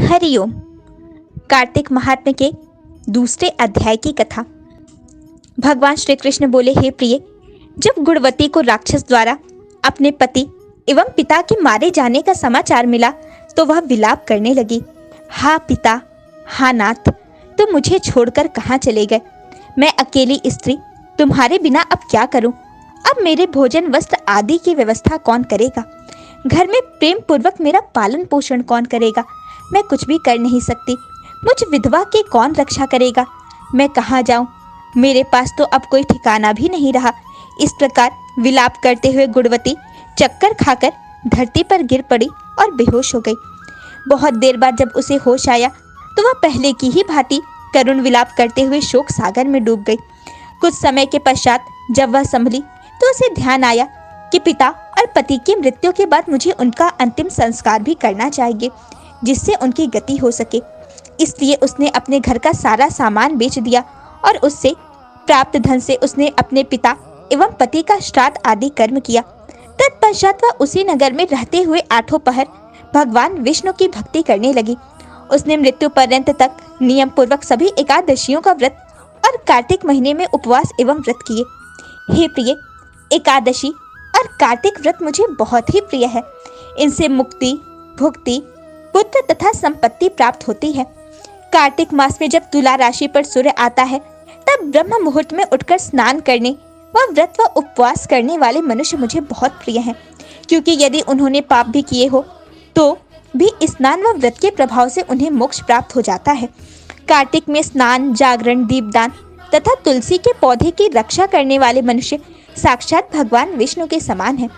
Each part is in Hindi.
हरिओम। कार्तिक महात्म्य के दूसरे अध्याय की कथा। भगवान श्री कृष्ण बोले, हे प्रिय, जब गुणवती को राक्षस द्वारा अपने पति एवं पिता के मारे जाने का समाचार मिला तो वह विलाप करने लगी। हाँ पिता, हाँ नाथ, तुम मुझे छोड़कर कहाँ चले गए? मैं अकेली स्त्री तुम्हारे बिना अब क्या करूं? अब मेरे भोजन वस्त्र आदि की व्यवस्था कौन करेगा? घर में प्रेम पूर्वक मेरा पालन पोषण कौन करेगा? मैं कुछ भी कर नहीं सकती। मुझ विधवा की कौन रक्षा करेगा? मैं कहाँ जाऊं? मेरे पास तो अब कोई ठिकाना भी नहीं रहा। इस प्रकार विलाप करते हुए गुणवती चक्कर खाकर धरती पर गिर पड़ी और बेहोश हो गई। बहुत देर बाद जब उसे होश आया तो वह पहले की ही भांति करुण विलाप करते हुए शोक सागर में डूब गई। कुछ समय के पश्चात जब वह संभली तो उसे ध्यान आया कि पिता और पति की मृत्यु के बाद मुझे उनका अंतिम संस्कार भी करना चाहिए, जिससे उनकी गति हो सके। इसलिए उसने अपने घर का सारा सामान बेच दिया और उससे प्राप्त धन से उसने अपने पिता एवं पति का श्राद्ध आदि कर्म किया। तत्पश्चात वह उसी नगर में रहते हुए आठों पहर भगवान विष्णु की भक्ति करने लगी। उसने मृत्यु पर्यंत तक नियम पूर्वक सभी एकादशियों का व्रत और कार्तिक महीने में उपवास एवं व्रत किए। हे प्रिय, एकादशी और कार्तिक व्रत मुझे बहुत ही प्रिय है। इनसे मुक्ति, भुक्ति, पुत्र तथा संपत्ति प्राप्त होती है। कार्तिक मास में जब तुला राशि पर सूर्य आता है तब ब्रह्म मुहूर्त में उठकर स्नान करने व व्रत व उपवास करने वाले मनुष्य मुझे बहुत प्रिय हैं, क्योंकि यदि उन्होंने पाप भी किए हो तो भी स्नान व व्रत के प्रभाव से उन्हें मोक्ष प्राप्त हो जाता है। कार्तिक में स्नान, जागरण, दीपदान तथा तुलसी के पौधे की रक्षा करने वाले मनुष्य साक्षात भगवान विष्णु के समान है।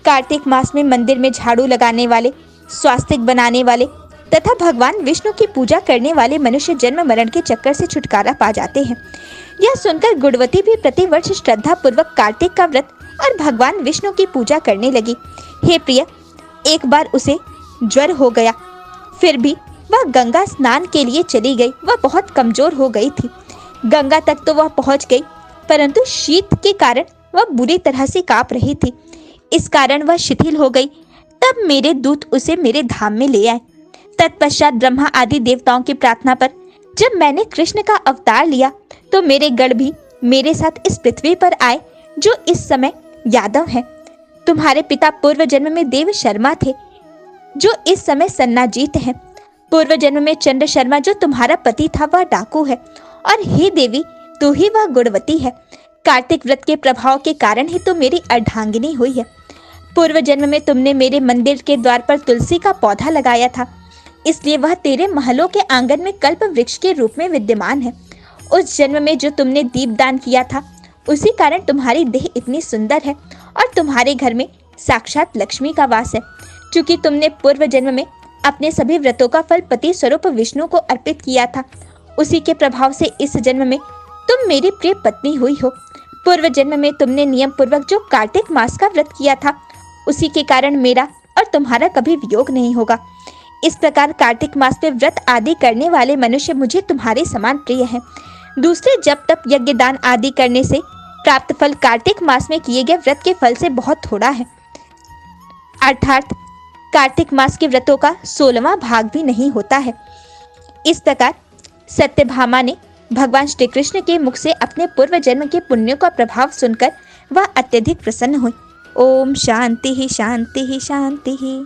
कार्तिक मास में मंदिर में झाड़ू लगाने वाले, स्वास्तिक बनाने वाले तथा भगवान विष्णु की पूजा करने वाले मनुष्य जन्म मरण के चक्कर से छुटकारा पा जाते हैं। यह सुनकर गुणवती भी प्रतिवर्ष श्रद्धा पूर्वक कार्तिक का व्रत और भगवान विष्णु की पूजा करने लगी। हे प्रिय, एक बार उसे ज्वर हो गया, फिर भी वह गंगा स्नान के लिए चली गई। वह बहुत कमजोर हो गई थी। गंगा तक तो वह पहुंच गई, परंतु शीत के कारण वह बुरी तरह से कांप रही थी। इस कारण वह शिथिल हो गई। तब मेरे दूत उसे मेरे धाम में ले आए। तत्पश्चात ब्रह्मा आदि देवताओं की प्रार्थना पर जब मैंने कृष्ण का अवतार लिया तो मेरे गण भी मेरे साथ इस पृथ्वी पर आए, जो इस समय यादव हैं। तुम्हारे पिता पूर्व जन्म में देव शर्मा थे, जो इस समय सन्नाजीत हैं। पूर्व जन्म में चंद्र शर्मा जो तुम्हारा पति था वह डाकू है, और हे देवी, तू ही वह गुणवती है। कार्तिक व्रत के प्रभाव के कारण ही तू मेरी अर्धांगिनी हुई है। पूर्व जन्म में तुमने मेरे मंदिर के द्वार पर तुलसी का पौधा लगाया था, इसलिए वह तेरे महलों के आंगन में कल्प वृक्ष के रूप में विद्यमान है। उस जन्म में जो तुमने दीपदान किया था, उसी कारण तुम्हारी देह इतनी सुंदर है और तुम्हारे घर में साक्षात लक्ष्मी का वास है। क्योंकि तुमने पूर्व जन्म में अपने सभी व्रतों का फल पति स्वरूप विष्णु को अर्पित किया था, उसी के प्रभाव से इस जन्म में तुम मेरी प्रिय पत्नी हुई हो। पूर्व जन्म में तुमने नियम पूर्वक जो कार्तिक मास का व्रत किया था, उसी के कारण मेरा और तुम्हारा कभी वियोग नहीं होगा। इस प्रकार कार्तिक मास में व्रत आदि करने वाले मनुष्य मुझे तुम्हारे समान प्रिय हैं। दूसरे जप तप यज्ञ दान आदि करने से प्राप्त फल कार्तिक मास में किए गए व्रत के फल से बहुत थोड़ा है, अर्थात कार्तिक मास के व्रतों का 16वां भाग भी नहीं होता है। इस प्रकार सत्यभामा ने भगवान श्री कृष्ण के मुख से अपने पूर्व जन्म के पुण्यों का प्रभाव सुनकर वह अत्यधिक प्रसन्न हुई। ओम शांति ही शांति ही शांति ही।